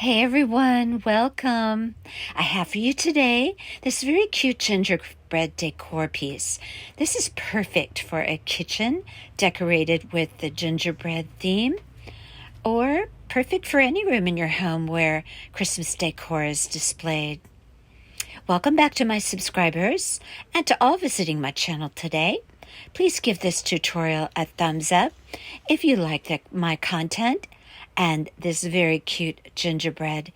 Hey everyone, welcome. I have for you today this very cute gingerbread decor piece. This is perfect for a kitchen decorated with the gingerbread theme, or perfect for any room in your home where Christmas decor is displayed. Welcome back to my subscribers and to all visiting my channel today. Please give this tutorial a thumbs up if you like my content and this very cute gingerbread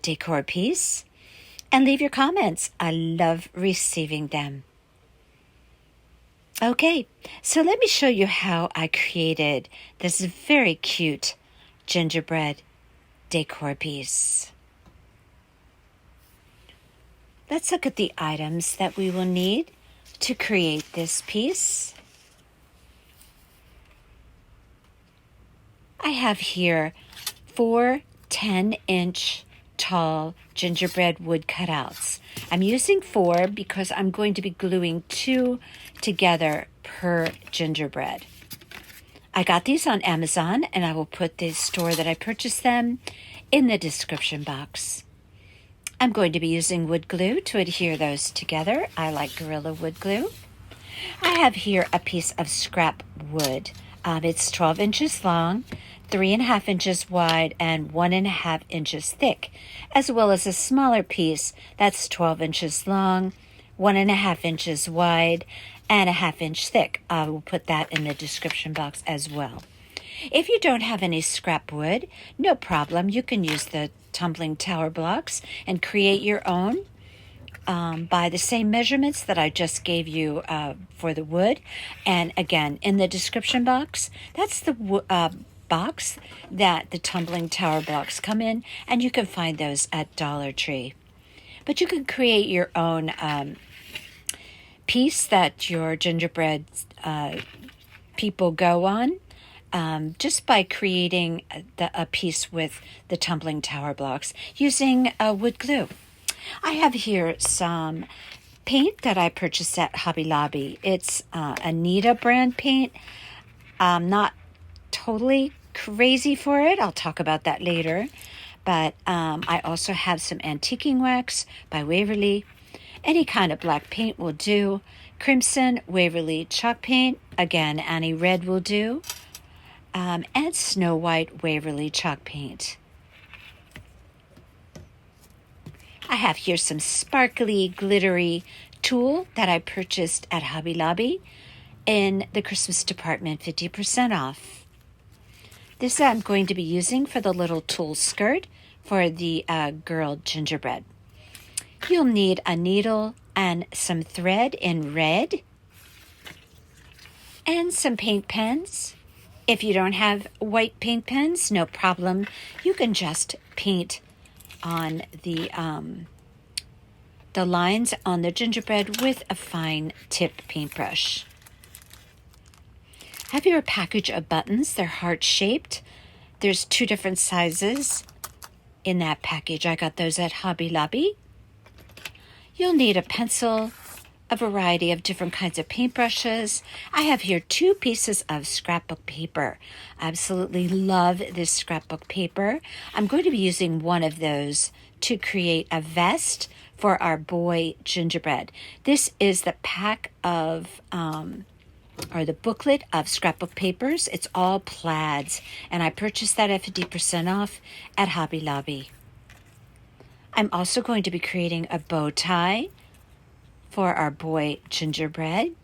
decor piece. And leave your comments. I love receiving them. Okay, so let me show you how I created this very cute gingerbread decor piece. Let's look at the items that we will need to create this piece. I have here 4 10-inch tall gingerbread wood cutouts. I'm using 4 because I'm going to be gluing 2 together per gingerbread. I got these on Amazon, and I will put the store that I purchased them in the description box. I'm going to be using wood glue to adhere those together. I like Gorilla wood glue. I have here a piece of scrap wood. It's 12 inches long, 3.5 inches wide, and 1.5 inches thick, as well as a smaller piece that's 12 inches long, 1.5 inches wide, and 1/2 inch thick. I will put that in the description box as well. If you don't have any scrap wood, no problem. You can use the tumbling tower blocks and create your own by the same measurements that I just gave you for the wood. And again, in the description box, that's the box that the tumbling tower blocks come in, and you can find those at Dollar Tree. But you can create your own piece that your gingerbread people go on. Just by creating a piece with the tumbling tower blocks using wood glue. I have here some paint that I purchased at Hobby Lobby. It's Anita brand paint. I'm not totally crazy for it. I'll talk about that later. But I also have some antiquing wax by Waverly. Any kind of black paint will do. Crimson Waverly chalk paint. Again, Annie Red will do. And Snow White Waverly chalk paint. I have here some sparkly, glittery tulle that I purchased at Hobby Lobby in the Christmas department, 50% off. This I'm going to be using for the little tulle skirt for the girl gingerbread. You'll need a needle and some thread in red and some paint pens. If you don't have white paint pens, no problem. You can just paint on the lines on the gingerbread with a fine tip paintbrush. Have here a package of buttons. They're heart-shaped. There's 2 different sizes in that package. I got those at Hobby Lobby. You'll need a pencil, a variety of different kinds of paintbrushes. I have here 2 pieces of scrapbook paper. I absolutely love this scrapbook paper. I'm going to be using one of those to create a vest for our boy gingerbread. This is the pack of, or the booklet of scrapbook papers. It's all plaids, and I purchased that at 50% off at Hobby Lobby. I'm also going to be creating a bow tie for our boy gingerbread,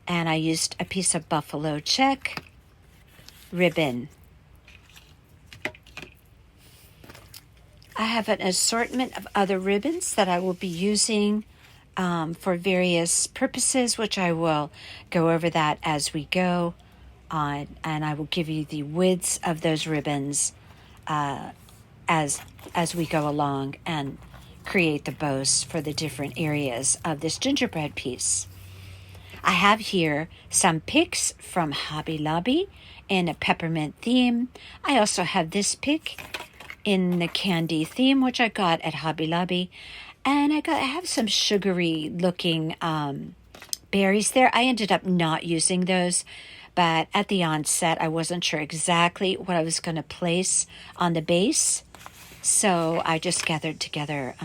and I used a piece of buffalo check ribbon. I have an assortment of other ribbons that I will be using for various purposes, which I will go over that as we go on, and I will give you the widths of those ribbons as we go along and create the bows for the different areas of this gingerbread piece. I have here some picks from Hobby Lobby in a peppermint theme. I also have this pick in the candy theme, which I got at Hobby Lobby. And I have some sugary looking berries there. I ended up not using those, but at the onset I wasn't sure exactly what I was going to place on the base. So I just gathered together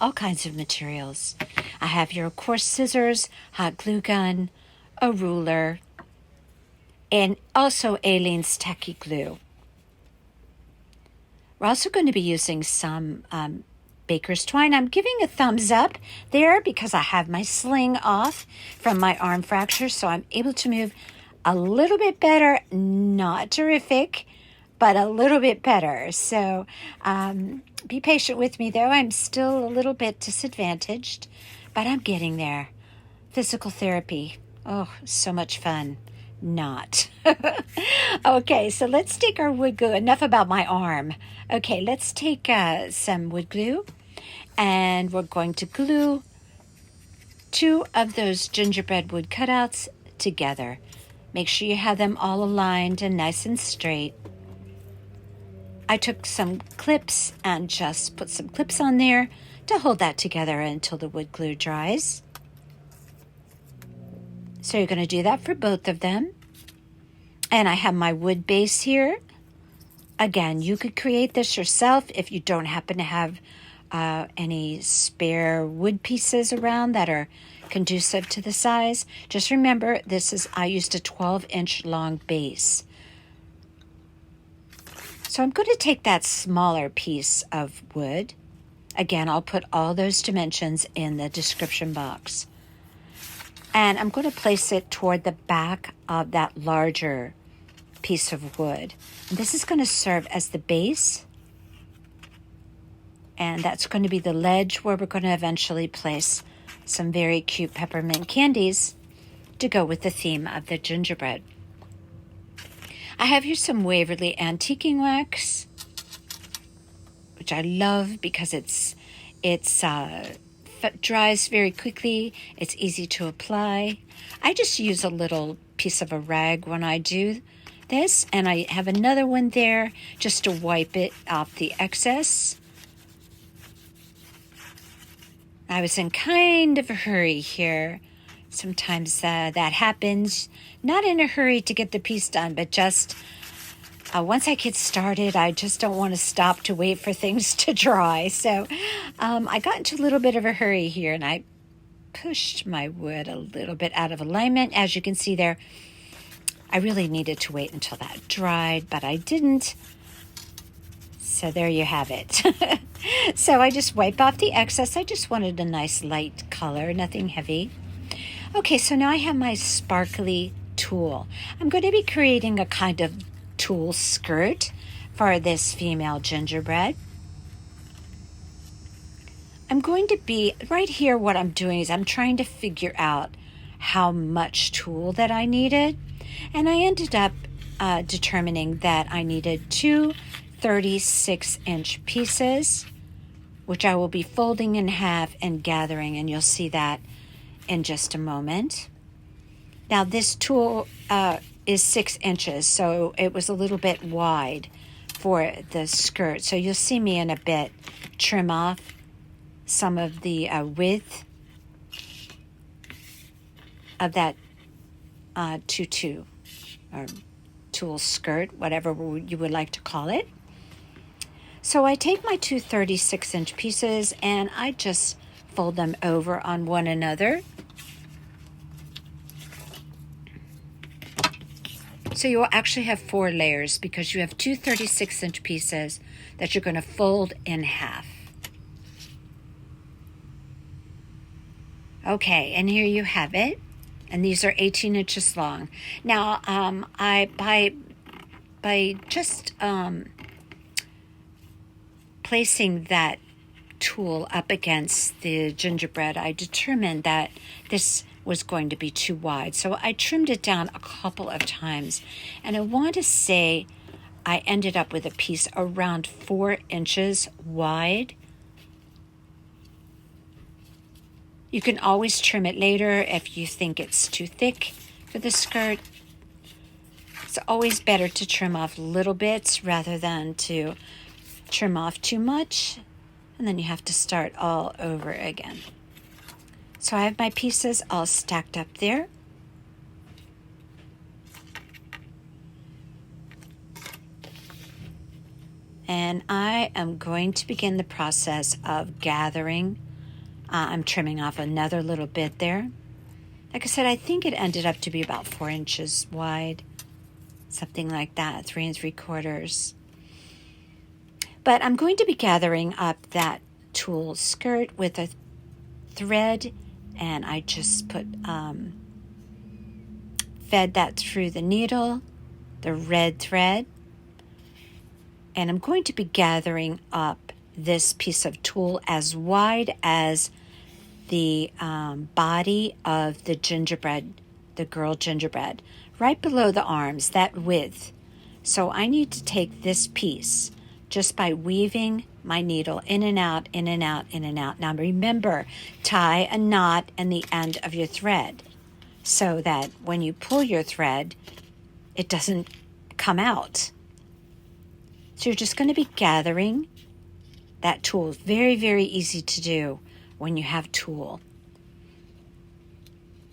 all kinds of materials. I have your coarse scissors, hot glue gun, a ruler, and also Aleene's tacky glue. We're also going to be using some baker's twine. I'm giving a thumbs up there because I have my sling off from my arm fracture, so I'm able to move a little bit better. Not terrific, but a little bit better. So be patient with me, though. I'm still a little bit disadvantaged, but I'm getting there. Physical therapy. Oh, so much fun. Not. Okay, so let's take our wood glue. Enough about my arm. Okay, let's take some wood glue, and we're going to glue 2 of those gingerbread wood cutouts together. Make sure you have them all aligned and nice and straight. I took some clips and just put some clips on there to hold that together until the wood glue dries. So you're going to do that for both of them. And I have my wood base here. Again, you could create this yourself if you don't happen to have any spare wood pieces around that are conducive to the size. Just remember, I used a 12-inch long base. So I'm going to take that smaller piece of wood. Again, I'll put all those dimensions in the description box. And I'm going to place it toward the back of that larger piece of wood. And this is going to serve as the base. And that's going to be the ledge where we're going to eventually place some very cute peppermint candies to go with the theme of the gingerbread. I have here some Waverly antiquing wax, which I love because it dries very quickly. It's easy to apply. I just use a little piece of a rag when I do this, and I have another one there just to wipe it off the excess. I was in kind of a hurry here. Sometimes that happens. Not in a hurry to get the piece done, but just once I get started, I just don't want to stop to wait for things to dry. So I got into a little bit of a hurry here, and I pushed my wood a little bit out of alignment. As you can see there, I really needed to wait until that dried, but I didn't. So there you have it. So I just wiped off the excess. I just wanted a nice light color, nothing heavy. Okay, so now I have my sparkly tulle. I'm going to be creating a kind of tulle skirt for this female gingerbread. I'm going to be, right here what I'm doing is I'm trying to figure out how much tulle that I needed. And I ended up determining that I needed 2 36-inch pieces, which I will be folding in half and gathering, and you'll see that in just a moment. Now this tulle is 6 inches, so it was a little bit wide for the skirt. So you'll see me in a bit trim off some of the width of that tutu or tulle skirt, whatever you would like to call it. So I take my 2 36-inch pieces and I just fold them over on one another. So you will actually have 4 layers because you have 2 36-inch pieces that you're going to fold in half. Okay, and here you have it. And these are 18 inches long. Now, by just placing that tulle up against the gingerbread, I determined that this was going to be too wide. So I trimmed it down a couple of times. And I want to say I ended up with a piece around 4 inches wide. You can always trim it later if you think it's too thick for the skirt. It's always better to trim off little bits rather than to trim off too much, and then you have to start all over again. So I have my pieces all stacked up there. And I am going to begin the process of gathering. I'm trimming off another little bit there. Like I said, I think it ended up to be about 4 inches wide, something like that, 3 3/4. But I'm going to be gathering up that tulle skirt with a thread, and I just fed that through the needle, the red thread, and I'm going to be gathering up this piece of tulle as wide as the body of the gingerbread, the girl gingerbread, right below the arms, that width. So I need to take this piece just by weaving my needle in and out, in and out, in and out. Now remember, tie a knot in the end of your thread so that when you pull your thread, it doesn't come out. So you're just going to be gathering that tulle. Very, very easy to do when you have tulle.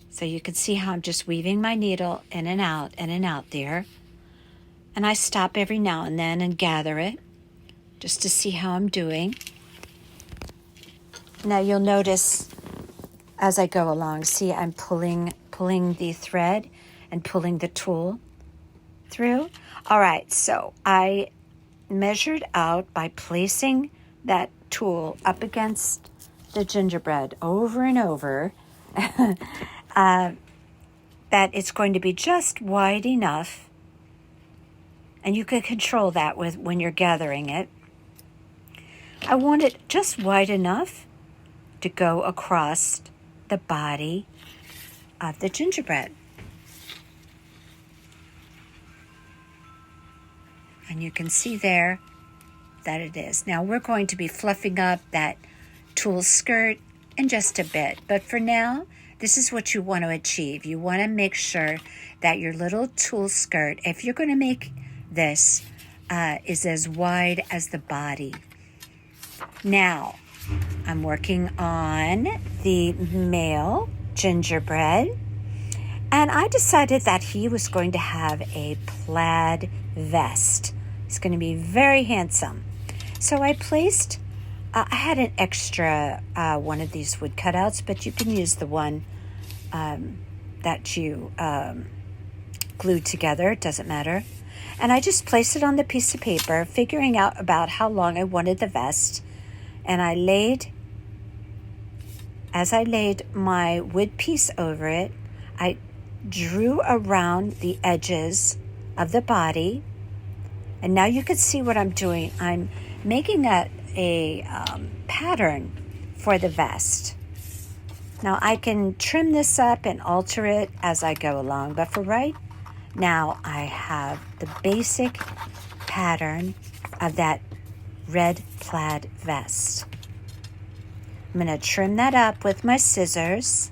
So you can see how I'm just weaving my needle in and out there. And I stop every now and then and gather it just to see how I'm doing. Now you'll notice as I go along, see I'm pulling the thread and pulling the tulle through. All right, so I measured out by placing that tulle up against the gingerbread over and over that it's going to be just wide enough, and you can control that with when you're gathering it. I want it just wide enough to go across the body of the gingerbread. And you can see there that it is. Now we're going to be fluffing up that tulle skirt in just a bit. But for now, this is what you want to achieve. You want to make sure that your little tulle skirt, if you're going to make this, is as wide as the body. Now, I'm working on the male gingerbread, and I decided that he was going to have a plaid vest. He's going to be very handsome. So I placed, I had an extra one of these wood cutouts, but you can use the one that you glued together. It doesn't matter. And I just placed it on the piece of paper, figuring out about how long I wanted the vest. And as I laid my wood piece over it, I drew around the edges of the body. And now you can see what I'm doing. I'm making a pattern for the vest. Now I can trim this up and alter it as I go along, but for right now I have the basic pattern of that red plaid vest. I'm going to trim that up with my scissors.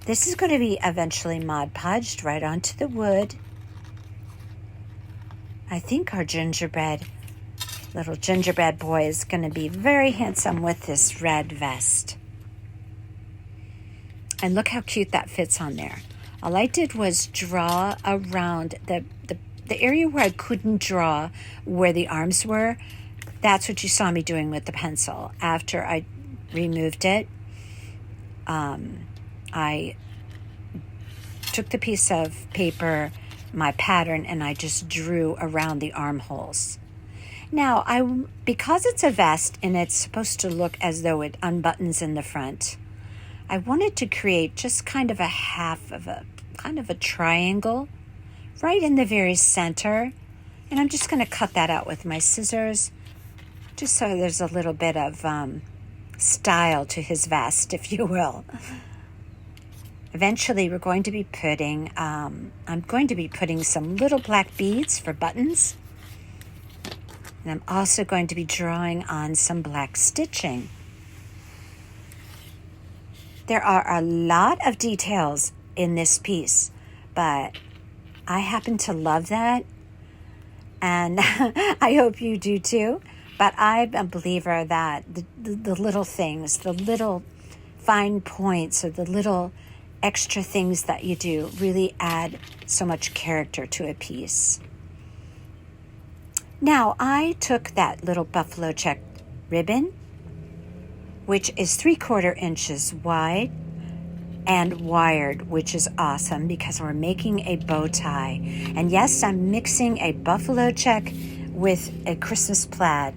This is going to be eventually Mod Podged right onto the wood. I think our little gingerbread boy is going to be very handsome with this red vest. And look how cute that fits on there. All I did was draw around the area where I couldn't draw where the arms were. That's what you saw me doing with the pencil. After I removed it, I took the piece of paper, my pattern, and I just drew around the armholes. Now, because it's a vest and it's supposed to look as though it unbuttons in the front, I wanted to create just kind of a triangle right in the very center. And I'm just going to cut that out with my scissors, just so there's a little bit of style to his vest, if you will. Eventually, we're going to be putting, I'm going to be putting some little black beads for buttons. And I'm also going to be drawing on some black stitching. There are a lot of details in this piece, but I happen to love that. And I hope you do too. But I'm a believer that the little things, the little fine points, or the little extra things that you do really add so much character to a piece. Now, I took that little buffalo check ribbon, which is 3/4 inches wide and wired, which is awesome because we're making a bow tie. And yes, I'm mixing a buffalo check with a Christmas plaid.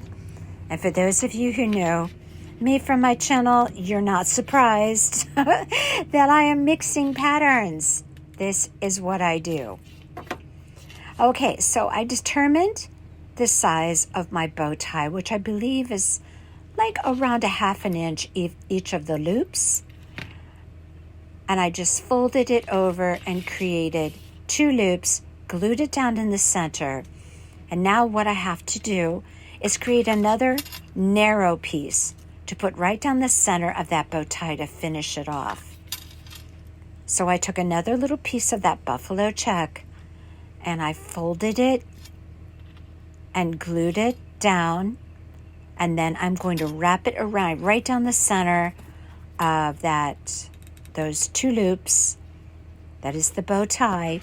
And for those of you who know me from my channel, you're not surprised that I am mixing patterns. This is what I do. Okay, so I determined the size of my bow tie, which I believe is like around 1/2 inch each of the loops. And I just folded it over and created 2 loops, glued it down in the center. And now what I have to do is create another narrow piece to put right down the center of that bow tie to finish it off. So I took another little piece of that buffalo check and I folded it and glued it down, and then I'm going to wrap it around right down the center of those 2 loops. That is the bow tie.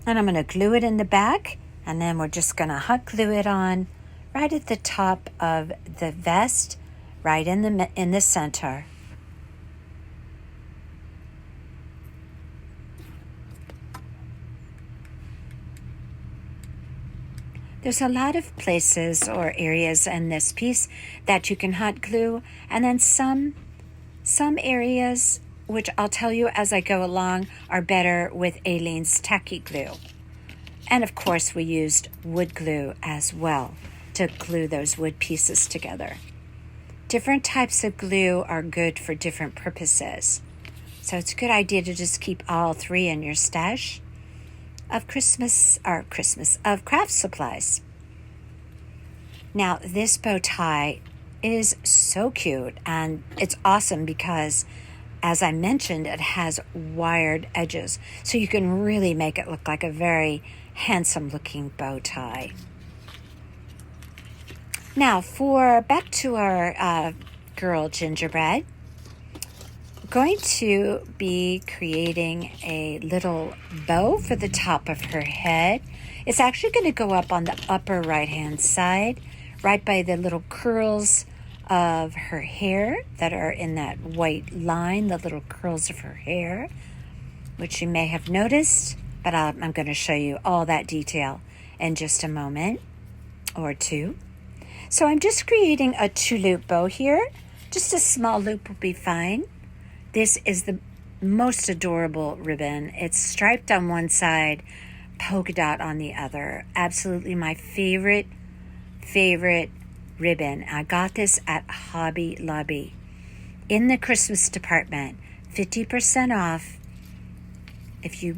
And I'm going to glue it in the back, and then we're just going to hot glue it on right at the top of the vest, right in the center. There's a lot of places or areas in this piece that you can hot glue, and then some areas, which I'll tell you as I go along, are better with Aileen's tacky glue. And of course we used wood glue as well to glue those wood pieces together. Different types of glue are good for different purposes. So it's a good idea to just keep all 3 in your stash of of craft supplies. Now, this bow tie is so cute, and it's awesome because, as I mentioned, it has wired edges, so you can really make it look like a very handsome looking bow tie. Now, back to our girl Gingerbread, going to be creating a little bow for the top of her head. It's actually going to go up on the upper right hand side, right by the little curls of her hair that are in that white line, the little curls of her hair, which you may have noticed, but I'm going to show you all that detail in just a moment or two. So I'm just creating a 2-loop bow here. Just a small loop will be fine. This is the most adorable ribbon. It's striped on one side, polka dot on the other. Absolutely my favorite ribbon. I got this at Hobby Lobby in the Christmas department. 50% off. If you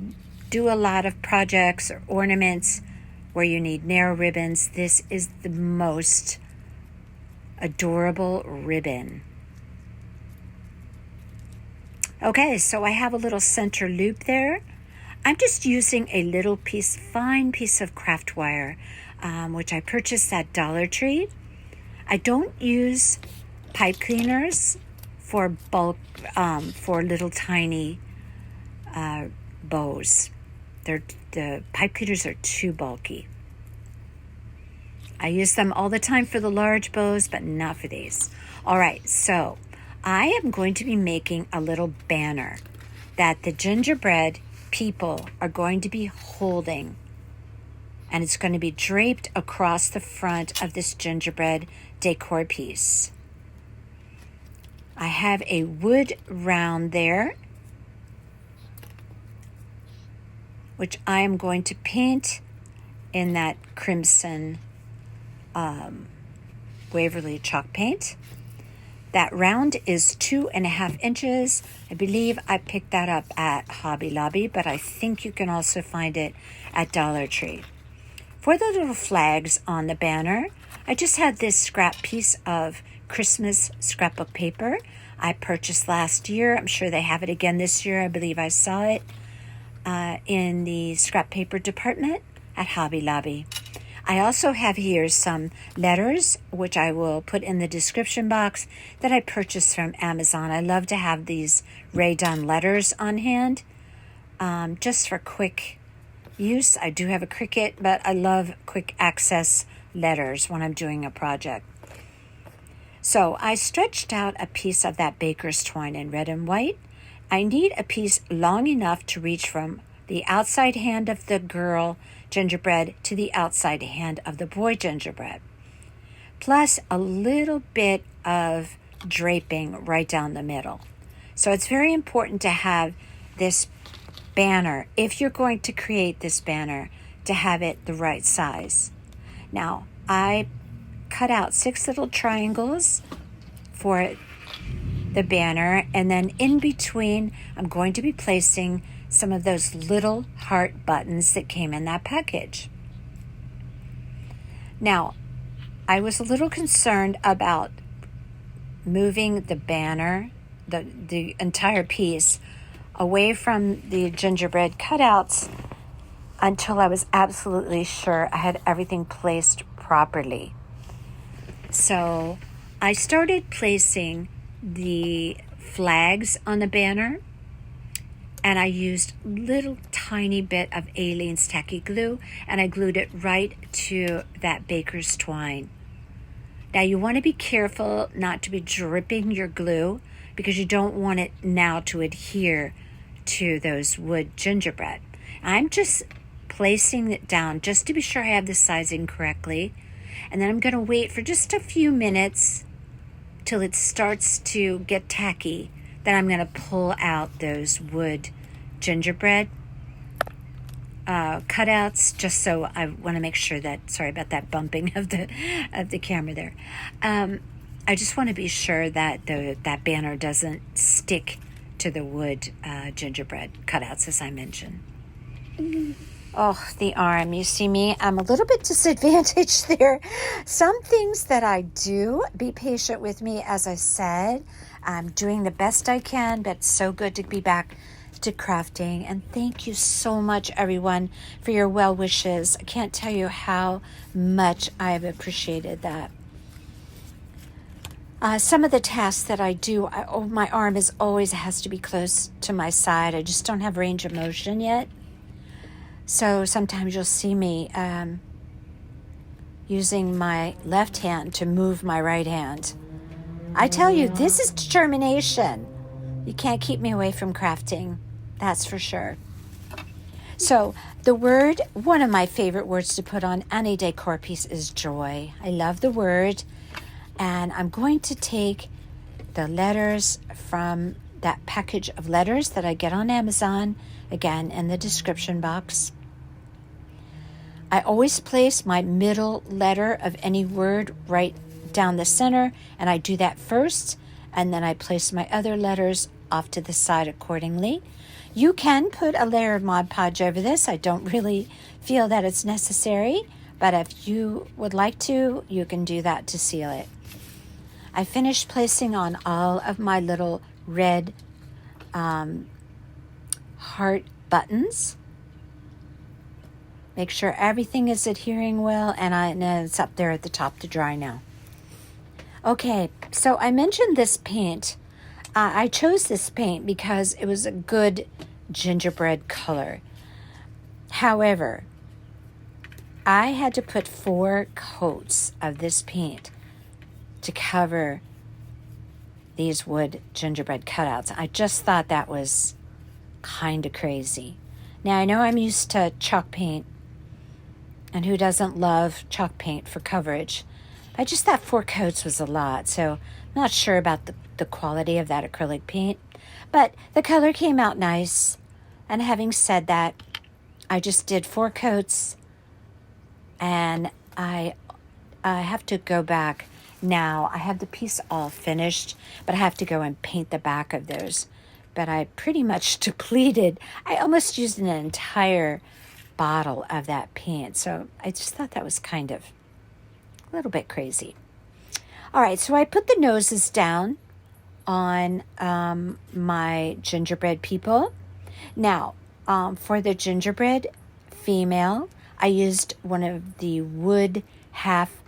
do a lot of projects or ornaments where you need narrow ribbons, this is the most adorable ribbon. Okay, so I have a little center loop there. I'm just using a little fine piece of craft wire, which I purchased at Dollar Tree. I don't use pipe cleaners for bulk, for little tiny bows. The pipe cleaners are too bulky. I use them all the time for the large bows, but not for these. All right, so I am going to be making a little banner that the gingerbread people are going to be holding, and it's going to be draped across the front of this gingerbread decor piece. I have a wood round there, which I am going to paint in that crimson Waverly chalk paint. That round is 2.5 inches. I believe I picked that up at Hobby Lobby, but I think you can also find it at Dollar Tree. For the little flags on the banner, I just had this scrap piece of Christmas scrapbook paper I purchased last year. I'm sure they have it again this year. I believe I saw it in the scrap paper department at Hobby Lobby. I also have here some letters, which I will put in the description box, that I purchased from Amazon. I love to have these Rae Dunn letters on hand, just for quick, use. I do have a Cricut, but I love quick access letters when I'm doing a project. So I stretched out a piece of that baker's twine in red and white. I need a piece long enough to reach from the outside hand of the girl gingerbread to the outside hand of the boy gingerbread, plus a little bit of draping right down the middle. So it's very important to have this banner, if you're going to create this banner, to have it the right size. Now, I cut out 6 little triangles for the banner, and then in between, I'm going to be placing some of those little heart buttons that came in that package. Now, I was a little concerned about moving the banner, the entire piece, away from the gingerbread cutouts until I was absolutely sure I had everything placed properly. So I started placing the flags on the banner, and I used little tiny bit of Aleene's tacky glue, and I glued it right to that baker's twine. Now you want to be careful not to be dripping your glue, because you don't want it now to adhere to those wood gingerbread. I'm just placing it down just to be sure I have the sizing correctly. And then I'm going to wait for just a few minutes till it starts to get tacky. Then I'm going to pull out those wood gingerbread cutouts, just so I want to make sure that, sorry about that bumping of the camera there. I just want to be sure that that banner doesn't stick to the wood gingerbread cutouts, as I mentioned. Oh, the arm. You see me? I'm a little bit disadvantaged there. Some things that I do, be patient with me, as I said. I'm doing the best I can, but it's so good to be back to crafting. And thank you so much, everyone, for your well wishes. I can't tell you how much I've appreciated that. Some of the tasks that I do, my arm always has to be close to my side. I just don't have range of motion yet. So sometimes you'll see me using my left hand to move my right hand. I tell you, this is determination. You can't keep me away from crafting, that's for sure. So the word, one of my favorite words to put on any decor piece is joy. I love the word. And I'm going to take the letters from that package of letters that I get on Amazon, again, in the description box. I always place my middle letter of any word right down the center, and I do that first, and then I place my other letters off to the side accordingly. You can put a layer of Mod Podge over this. I don't really feel that it's necessary, but if you would like to, you can do that to seal it. I finished placing on all of my little red heart buttons. Make sure everything is adhering well, and it's up there at the top to dry now. Okay, so I mentioned this paint. I chose this paint because it was a good gingerbread color. However, I had to put 4 coats of this paint to cover these wood gingerbread cutouts. I just thought that was kind of crazy. Now, I know I'm used to chalk paint, and who doesn't love chalk paint for coverage? I just thought 4 coats was a lot, so I'm not sure about the quality of that acrylic paint. But the color came out nice, and having said that, I just did 4 coats, and I have to go back. Now, I have the piece all finished, but I have to go and paint the back of those. But I pretty much depleted. I almost used an entire bottle of that paint. So I just thought that was kind of a little bit crazy. All right, so I put the noses down on my gingerbread people. Now, for the gingerbread female, I used one of the wood half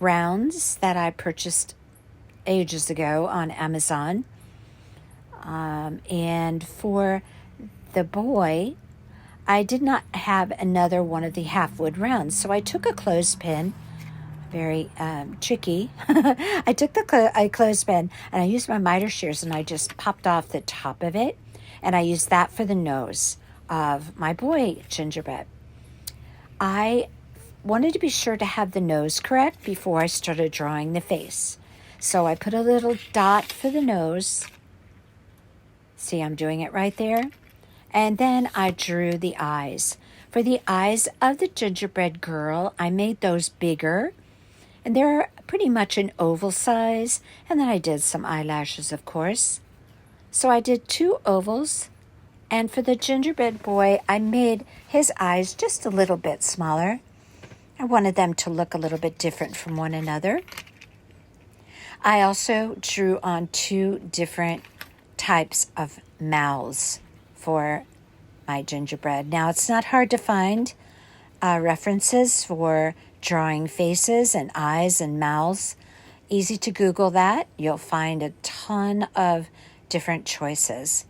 rounds that I purchased ages ago on Amazon. And for the boy, I did not have another one of the half wood rounds, so I took a clothespin, very tricky. I took a clothespin and I used my miter shears and I just popped off the top of it, and I used that for the nose of my boy gingerbread. I wanted to be sure to have the nose correct before I started drawing the face. So I put a little dot for the nose. See, I'm doing it right there. And then I drew the eyes. For the eyes of the gingerbread girl, I made those bigger. And they're pretty much an oval size. And then I did some eyelashes, of course. So I did 2 ovals. And for the gingerbread boy, I made his eyes just a little bit smaller. I wanted them to look a little bit different from one another. I also drew on 2 different types of mouths for my gingerbread. Now, it's not hard to find references for drawing faces and eyes and mouths. Easy to Google that. You'll find a ton of different choices.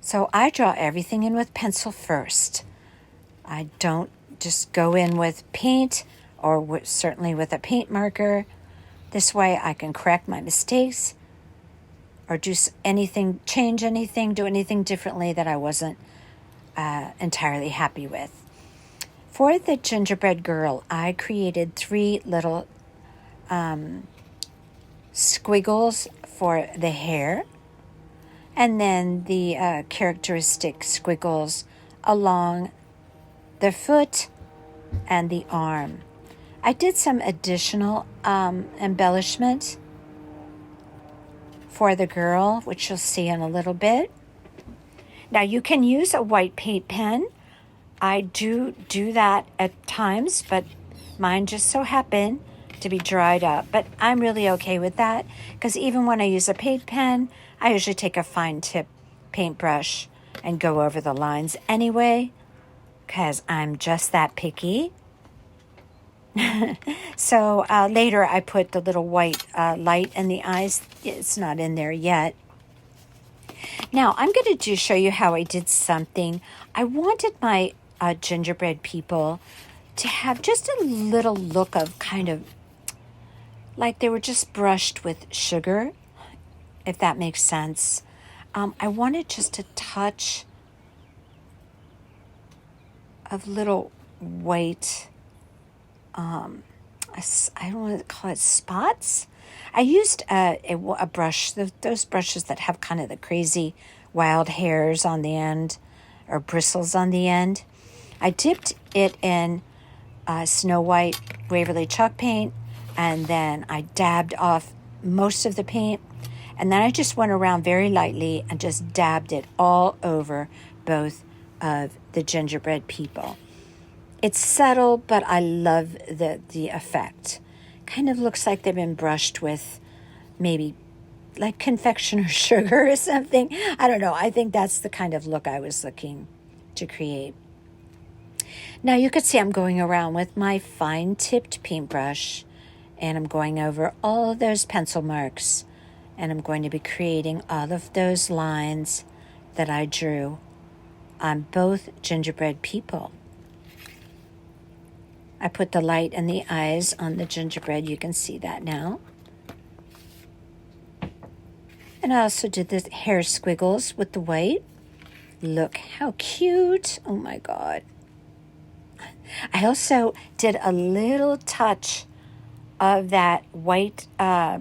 So I draw everything in with pencil first. I don't just go in with paint or certainly with a paint marker. This way I can correct my mistakes or do anything, change anything, do anything differently that I wasn't entirely happy with. For the gingerbread girl, I created 3 little squiggles for the hair, and then the characteristic squiggles along the foot and the arm. I did some additional embellishment for the girl, which you'll see in a little bit. Now, you can use a white paint pen. I do that at times, but mine just so happened to be dried up. But I'm really okay with that, because even when I use a paint pen, I usually take a fine tip paintbrush and go over the lines anyway, because I'm just that picky. So later I put the little white light in the eyes. It's not in there yet. Now I'm going to show you how I did something. I wanted my gingerbread people to have just a little look of kind of like they were just brushed with sugar, if that makes sense. I wanted just a touch of little white, I don't want to call it spots. I used a brush, those brushes that have kind of the crazy wild hairs on the end or bristles on the end. I dipped it in Snow White Waverly chalk paint, and then I dabbed off most of the paint, and then I just went around very lightly and just dabbed it all over both of the gingerbread people. It's subtle, but I love the effect. Kind of looks like they've been brushed with maybe like confectioner sugar or something. I don't know. I think that's the kind of look I was looking to create. Now you can see I'm going around with my fine-tipped paintbrush, and I'm going over all of those pencil marks, and I'm going to be creating all of those lines that I drew on both gingerbread people. I put the light and the eyes on the gingerbread. You can see that now. And I also did the hair squiggles with the white. Look how cute. Oh my God. I also did a little touch of that white, a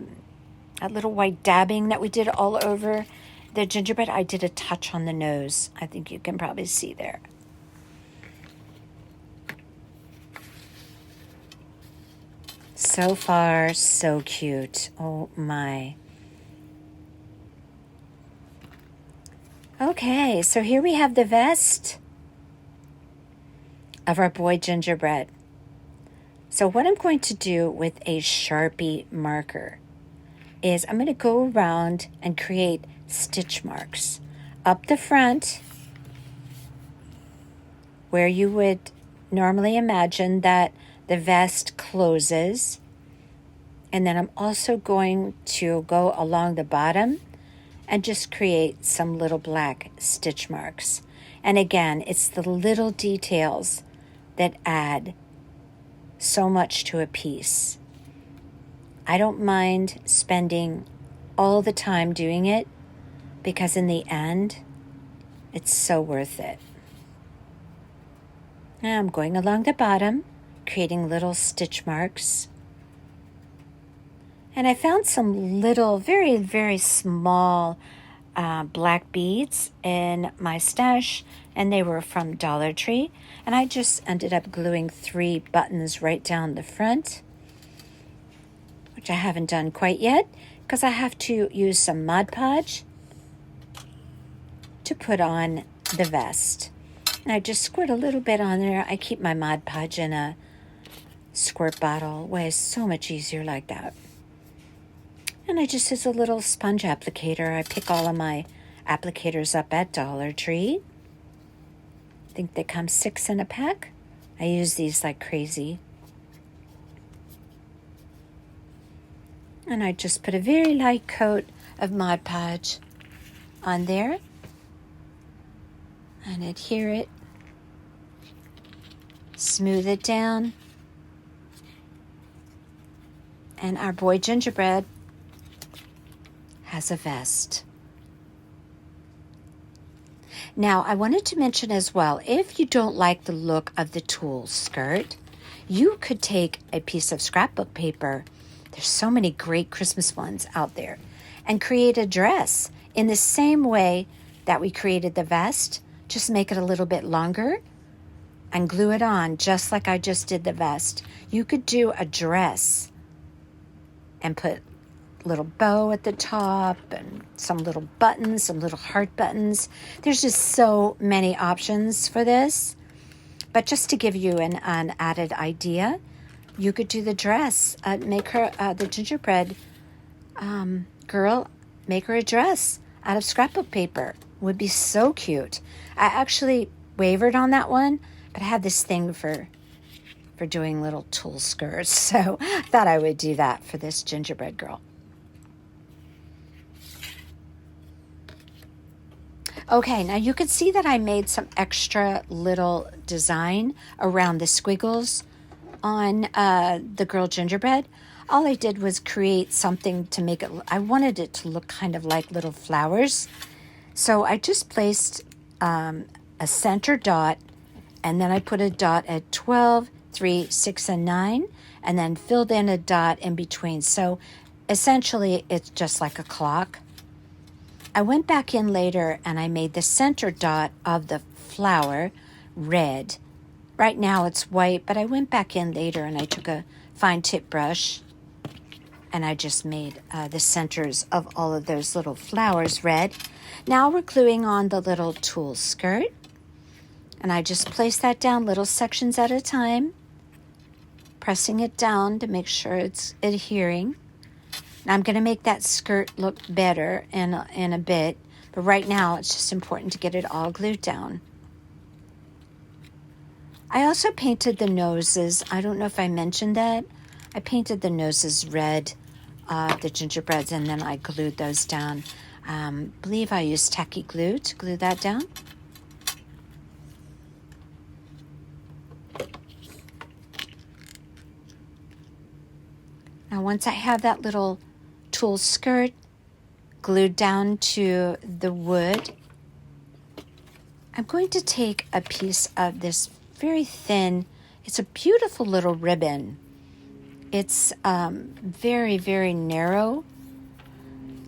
little white dabbing that we did all over the gingerbread. I did a touch on the nose. I think you can probably see there. So far, so cute. Oh my. Okay, so here we have the vest of our boy gingerbread. So what I'm going to do with a Sharpie marker is I'm going to go around and create stitch marks up the front where you would normally imagine that the vest closes. And then I'm also going to go along the bottom and just create some little black stitch marks. And again, it's the little details that add so much to a piece. I don't mind spending all the time doing it because in the end, it's so worth it. Now I'm going along the bottom, creating little stitch marks. And I found some little, very, very small black beads in my stash, and they were from Dollar Tree. And I just ended up gluing 3 buttons right down the front, which I haven't done quite yet because I have to use some Mod Podge to put on the vest. And I just squirt a little bit on there. I keep my Mod Podge in a squirt bottle. Way is so much easier like that. And I just use a little sponge applicator. I pick all of my applicators up at Dollar Tree. I think they come 6 in a pack. I use these like crazy. And I just put a very light coat of Mod Podge on there and adhere it. Smooth it down. And our boy Gingerbread has a vest. Now, I wanted to mention as well, if you don't like the look of the tulle skirt, you could take a piece of scrapbook paper, there's so many great Christmas ones out there, and create a dress in the same way that we created the vest. Just make it a little bit longer and glue it on just like I just did the vest. You could do a dress and put little bow at the top and some little buttons, some little heart buttons. There's just so many options for this. But just to give you an added idea, you could do the dress. Make her, the gingerbread girl, make her a dress out of scrapbook paper. Would be so cute. I actually wavered on that one, but I had this thing for doing little tulle skirts, so I thought I would do that for this gingerbread girl. Okay, now you can see that I made some extra little design around the squiggles on the girl gingerbread. All I did was create something to make it, I wanted it to look kind of like little flowers. So I just placed a center dot, and then I put a dot at 12, 3, 6, and 9, and then filled in a dot in between. So essentially, it's just like a clock. I went back in later and I made the center dot of the flower red. Right now it's white, but I went back in later and I took a fine tip brush and I just made the centers of all of those little flowers red. Now we're gluing on the little tulle skirt, and I just place that down little sections at a time, pressing it down to make sure it's adhering. Now I'm going to make that skirt look better in a bit, but right now it's just important to get it all glued down. I also painted the noses. I don't know if I mentioned that. I painted the noses red, the gingerbreads, and then I glued those down. Believe I used tacky glue to glue that down. Now once I have that little tulle skirt glued down to the wood, I'm going to take a piece of this very thin, it's a beautiful little ribbon. It's very, very narrow,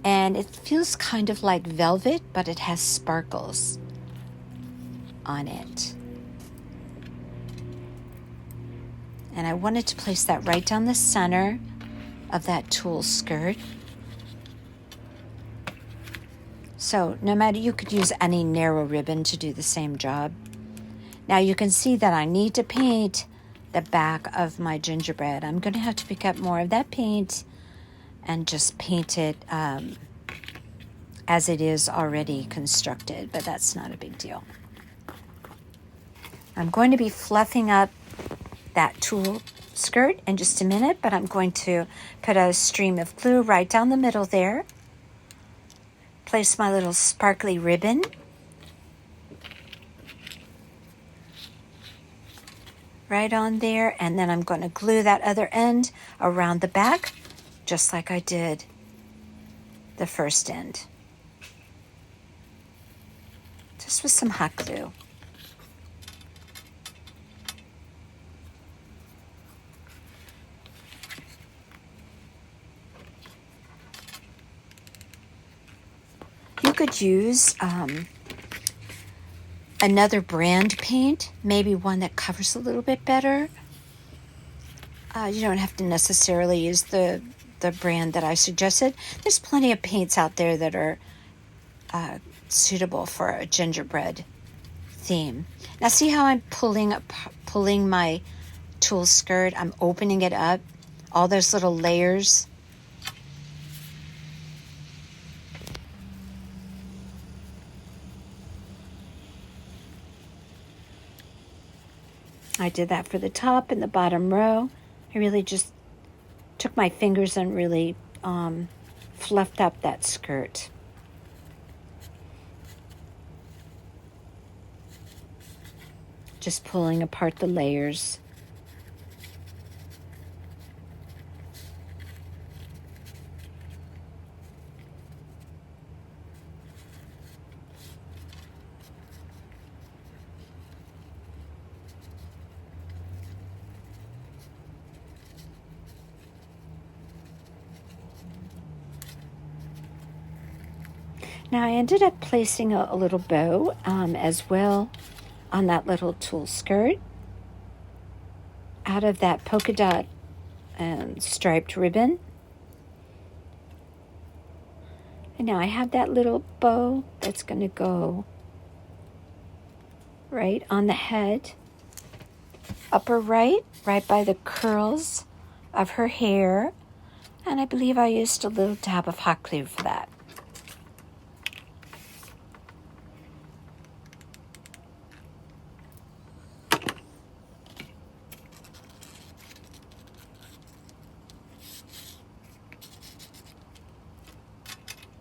and it feels kind of like velvet, but it has sparkles on it. And I wanted to place that right down the center of that tulle skirt. So no matter, you could use any narrow ribbon to do the same job. Now you can see that I need to paint the back of my gingerbread. I'm going to have to pick up more of that paint and just paint it as it is already constructed, but that's not a big deal. I'm going to be fluffing up that tulle skirt in just a minute, but I'm going to put a stream of glue right down the middle there. place my little sparkly ribbon. Right on there, and then I'm going to glue that other end around the back, just like I did the first end. Just with some hot glue. You could use another brand paint, maybe one that covers a little bit better. You don't have to necessarily use the brand that I suggested. There's plenty of paints out there that are suitable for a gingerbread theme. Now see how I'm pulling my tulle skirt? I'm opening it up, all those little layers. I did that for the top and the bottom row. I really just took my fingers and really fluffed up that skirt. Just pulling apart the layers. Now I ended up placing a little bow as well on that little tulle skirt out of that polka dot and striped ribbon. And now I have that little bow that's going to go right on the head, upper right by the curls of her hair. And I believe I used a little dab of hot glue for that.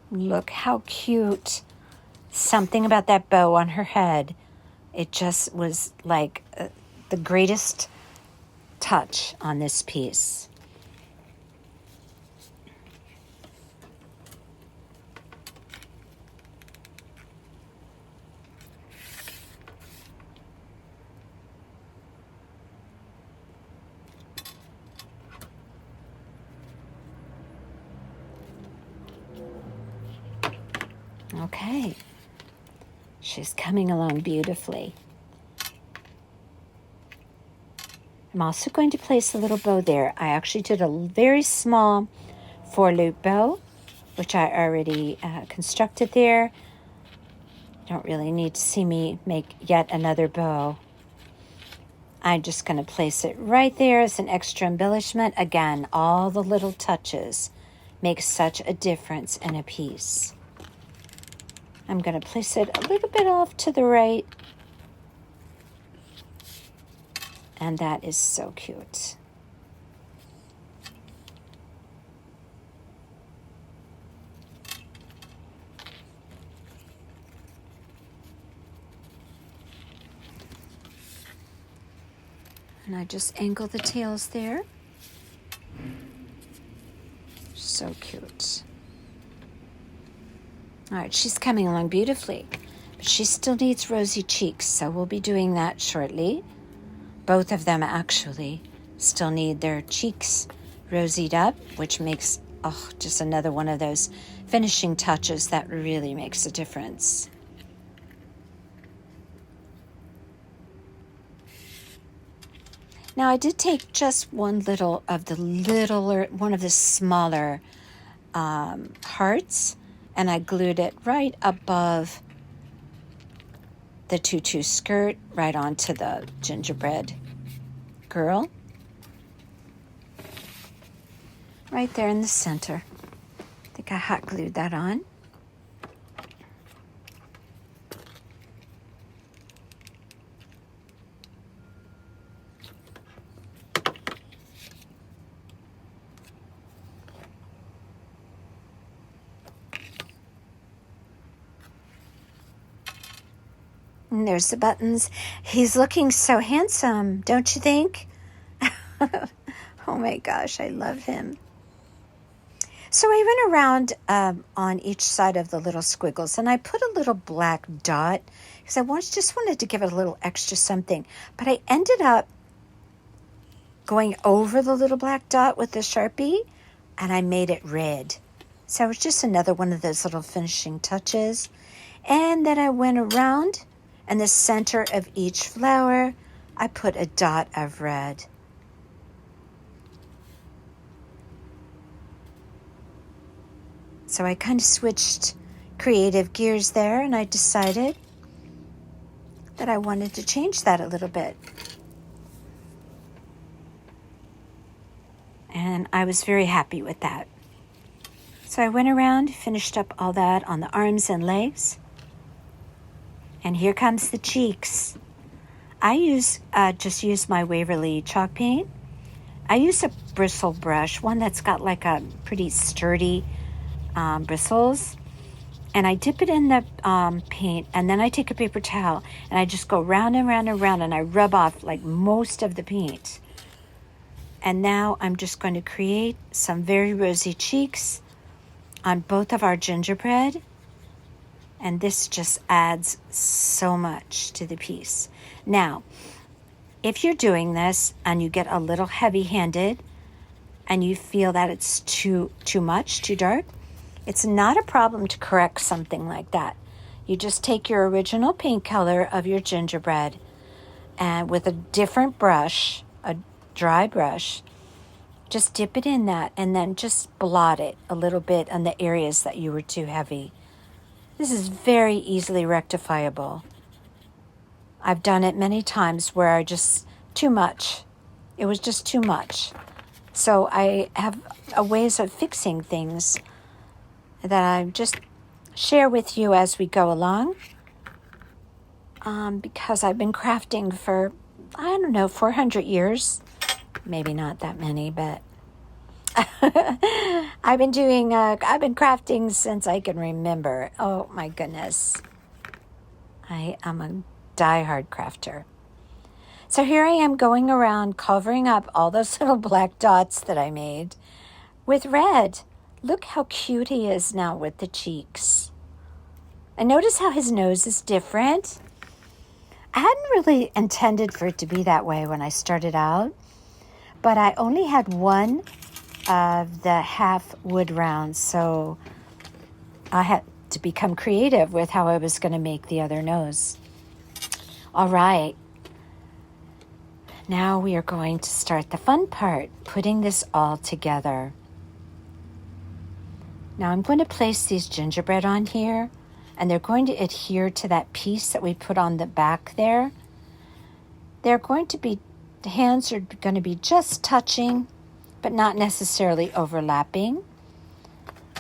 Look how cute. Something about that bow on her head. It just was like the greatest touch on this piece. Okay, she's coming along beautifully. I'm also going to place a little bow there. I actually did a very small 4-loop bow, which I already constructed there. You don't really need to see me make yet another bow. I'm just going to place it right there as an extra embellishment. Again, all the little touches make such a difference in a piece. I'm going to place it a little bit off to the right. And that is so cute. And I just angle the tails there. So cute. All right, she's coming along beautifully, but she still needs rosy cheeks, so we'll be doing that shortly. Both of them actually still need their cheeks rosied up, which makes just another one of those finishing touches that really makes a difference. Now I did take just one of the smaller hearts, and I glued it right above the tutu skirt, right onto the gingerbread girl. Right there in the center. I think I hot glued that on. And there's the buttons. He's looking so handsome, don't you think? Oh my gosh, I love him. So I went around on each side of the little squiggles, and I put a little black dot because I just wanted to give it a little extra something. But I ended up going over the little black dot with the Sharpie, and I made it red. So it was just another one of those little finishing touches. And then I went around, and the center of each flower, I put a dot of red. So I kind of switched creative gears there, and I decided that I wanted to change that a little bit. And I was very happy with that. So I went around, finished up all that on the arms and legs. And here comes the cheeks. I just use my Waverly chalk paint. I use a bristle brush, one that's got like a pretty sturdy bristles, and I dip it in the paint, and then I take a paper towel and I just go round and round and round, and I rub off like most of the paint. And now I'm just going to create some very rosy cheeks on both of our gingerbread, and this just adds so much to the piece. Now, if you're doing this and you get a little heavy-handed and you feel that it's too much, too dark, it's not a problem to correct something like that. You just take your original paint color of your gingerbread and with a different brush, a dry brush, just dip it in that and then just blot it a little bit on the areas that you were too heavy. This is very easily rectifiable. I've done it many times where I just, too much. It was just too much. So I have ways of fixing things that I just share with you as we go along, because I've been crafting for, 400 years. Maybe not that many, but I've been crafting since I can remember. Oh my goodness. I am a diehard crafter. So here I am going around covering up all those little black dots that I made with red. Look how cute he is now with the cheeks. And notice how his nose is different. I hadn't really intended for it to be that way when I started out, but I only had one of the half wood rounds, so I had to become creative with how I was going to make the other nose. All right. Now we are going to start the fun part, putting this all together. Now I'm going to place these gingerbread on here, and they're going to adhere to that piece that we put on the back there. The hands are going to be just touching, but not necessarily overlapping.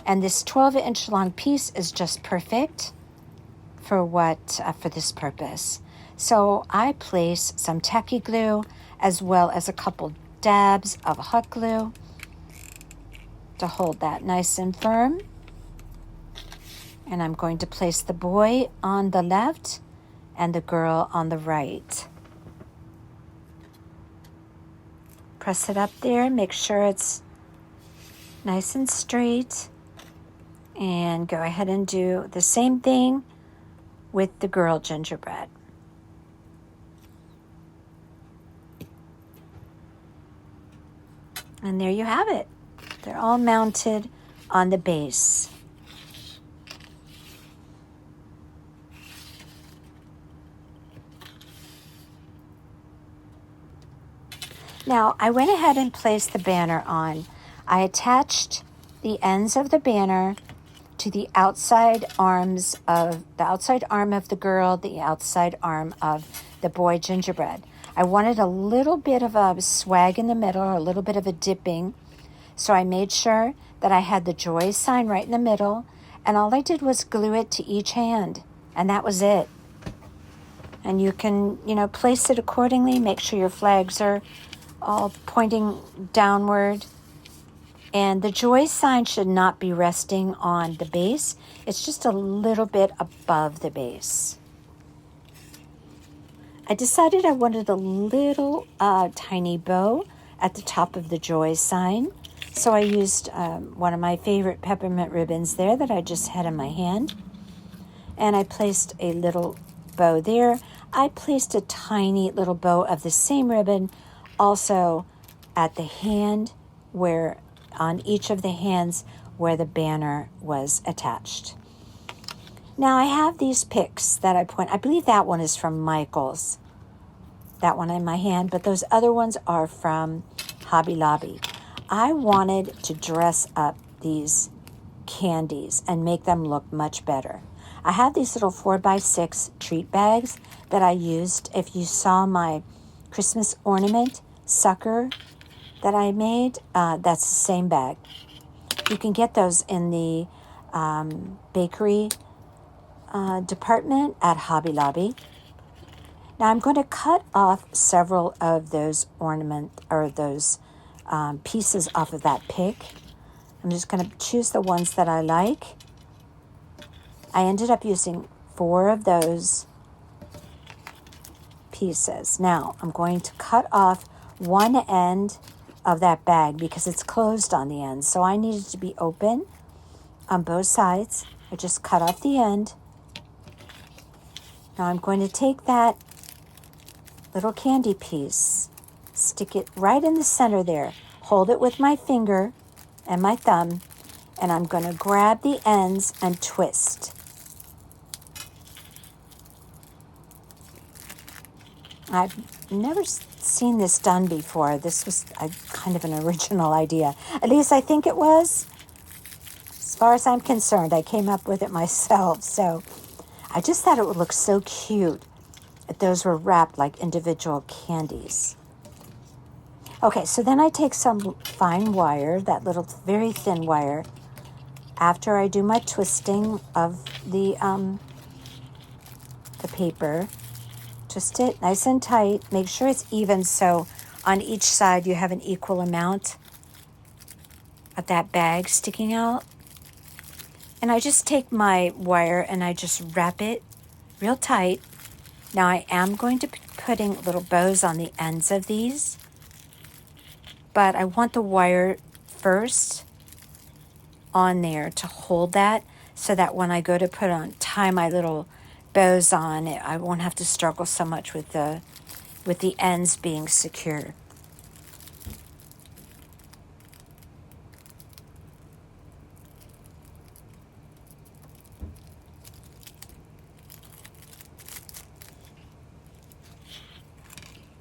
And this 12-inch long piece is just perfect for this purpose. So I place some tacky glue as well as a couple dabs of hot glue to hold that nice and firm. And I'm going to place the boy on the left and the girl on the right. Press it up there, make sure it's nice and straight, and go ahead and do the same thing with the girl gingerbread. And there you have it. They're all mounted on the base. Now, I went ahead and placed the banner on. I attached the ends of the banner to the outside arm of the girl, the outside arm of the boy gingerbread. I wanted a little bit of a swag in the middle, or a little bit of a dipping. So I made sure that I had the joy sign right in the middle, and all I did was glue it to each hand, and that was it. And you can, place it accordingly. Make sure your flags are all pointing downward. And the joy sign should not be resting on the base. It's just a little bit above the base. I decided I wanted a little tiny bow at the top of the joy sign. So I used one of my favorite peppermint ribbons there that I just had in my hand. And I placed a little bow there. I placed a tiny little bow of the same ribbon also at the hand, where on each of the hands where the banner was attached. Now I have these picks that I point. I believe that one is from Michael's. That one in my hand, but those other ones are from Hobby Lobby. I wanted to dress up these candies and make them look much better. I have these little 4x6 treat bags that I used. If you saw my Christmas ornament sucker that I made, that's the same bag. You can get those in the bakery department at Hobby Lobby. Now I'm going to cut off several of those those pieces off of that pick. I'm just going to choose the ones that I like. I ended up using 4 of those pieces. Now I'm going to cut off one end of that bag because it's closed on the end. So I needed to be open on both sides. I just cut off the end. Now I'm going to take that little candy piece, stick it right in the center there, hold it with my finger and my thumb, and I'm going to grab the ends and twist. I've never seen this done before. This was kind of an original idea. At least I think it was. As far as I'm concerned, I came up with it myself. So I just thought it would look so cute if those were wrapped like individual candies. Okay, so then I take some fine wire, that little very thin wire, after I do my twisting of the paper. Twist it nice and tight. Make sure it's even so on each side you have an equal amount of that bag sticking out. And I just take my wire and I just wrap it real tight. Now I am going to be putting little bows on the ends of these, but I want the wire first on there to hold that so that when I go to tie my little bows on it, I won't have to struggle so much with the ends being secure.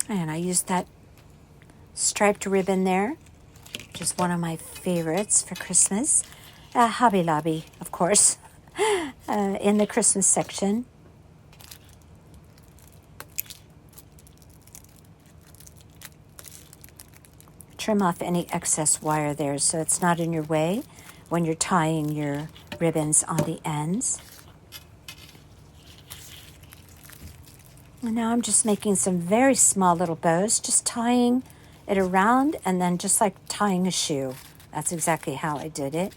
And I used that striped ribbon there, which is one of my favorites for Christmas. Hobby Lobby, of course, in the Christmas section. Trim off any excess wire there so it's not in your way when you're tying your ribbons on the ends. And now I'm just making some very small little bows, just tying it around, and then just like tying a shoe. That's exactly how I did it.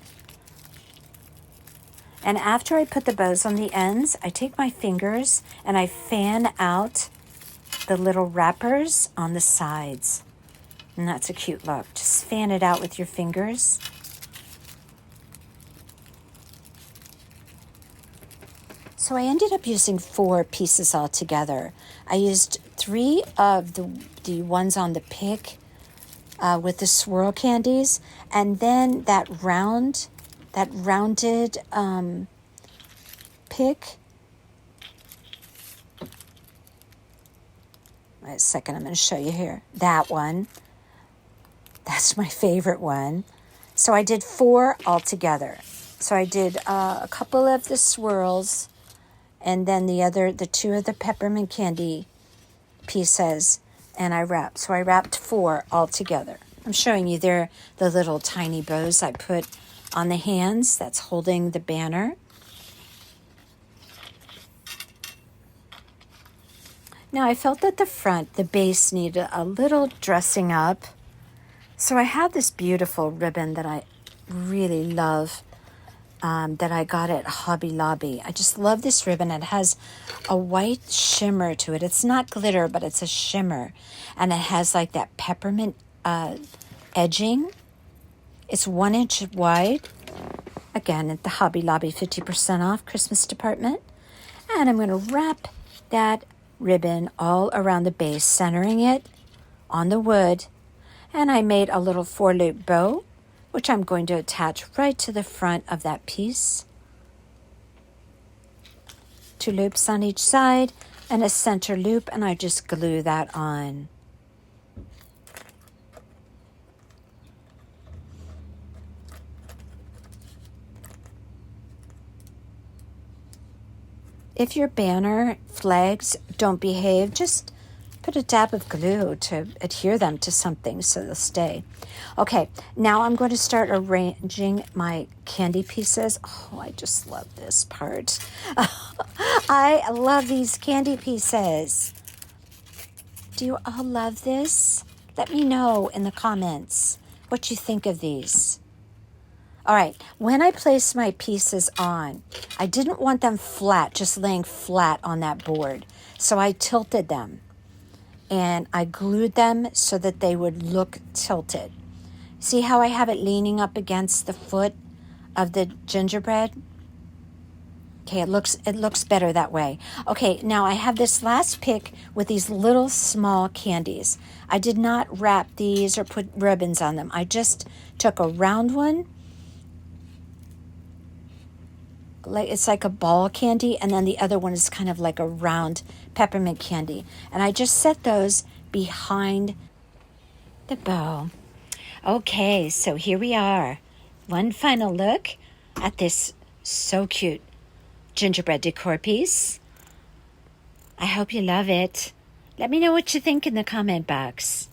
And after I put the bows on the ends, I take my fingers and I fan out the little wrappers on the sides. And that's a cute look. Just fan it out with your fingers. So I ended up using 4 pieces altogether. I used 3 of the ones on the pick with the swirl candies, and then that rounded pick. Wait a second, I'm going to show you here. That one. That's my favorite one. So I did 4 altogether. So I did a couple of the swirls, and then the 2 of the peppermint candy pieces, and I wrapped. So I wrapped 4 altogether. I'm showing you there the little tiny bows I put on the hands that's holding the banner. Now I felt that the base needed a little dressing up. So I have this beautiful ribbon that I really love. that I got at Hobby Lobby. I just love this ribbon. It has a white shimmer to it. It's not glitter, but it's a shimmer. And it has like that peppermint edging. It's 1 inch wide. Again, at the Hobby Lobby 50% off Christmas department. And I'm going to wrap that ribbon all around the base, centering it on the wood. And I made a little 4-loop bow, which I'm going to attach right to the front of that piece. 2 loops on each side and a center loop, and I just glue that on. If your banner flags don't behave, just put a dab of glue to adhere them to something so they'll stay. Okay, now I'm going to start arranging my candy pieces. Oh, I just love this part. I love these candy pieces. Do you all love this? Let me know in the comments what you think of these. All right, when I place my pieces on, I didn't want them flat, just laying flat on that board. So I tilted them and I glued them so that they would look tilted. See how I have it leaning up against the foot of the gingerbread? Okay, it looks better that way. Okay, now I have this last pick with these little small candies. I did not wrap these or put ribbons on them. I just took a round one. It's like a ball candy, and then the other one is kind of like a round peppermint candy. And I just set those behind the bow. Okay, so here we are. One final look at this so cute gingerbread decor piece. I hope you love it. Let me know what you think in the comment box.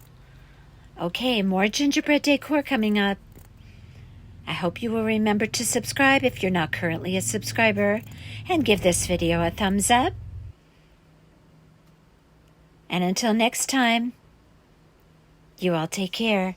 Okay, more gingerbread decor coming up. I hope you will remember to subscribe if you're not currently a subscriber, and give this video a thumbs up. And until next time, you all take care.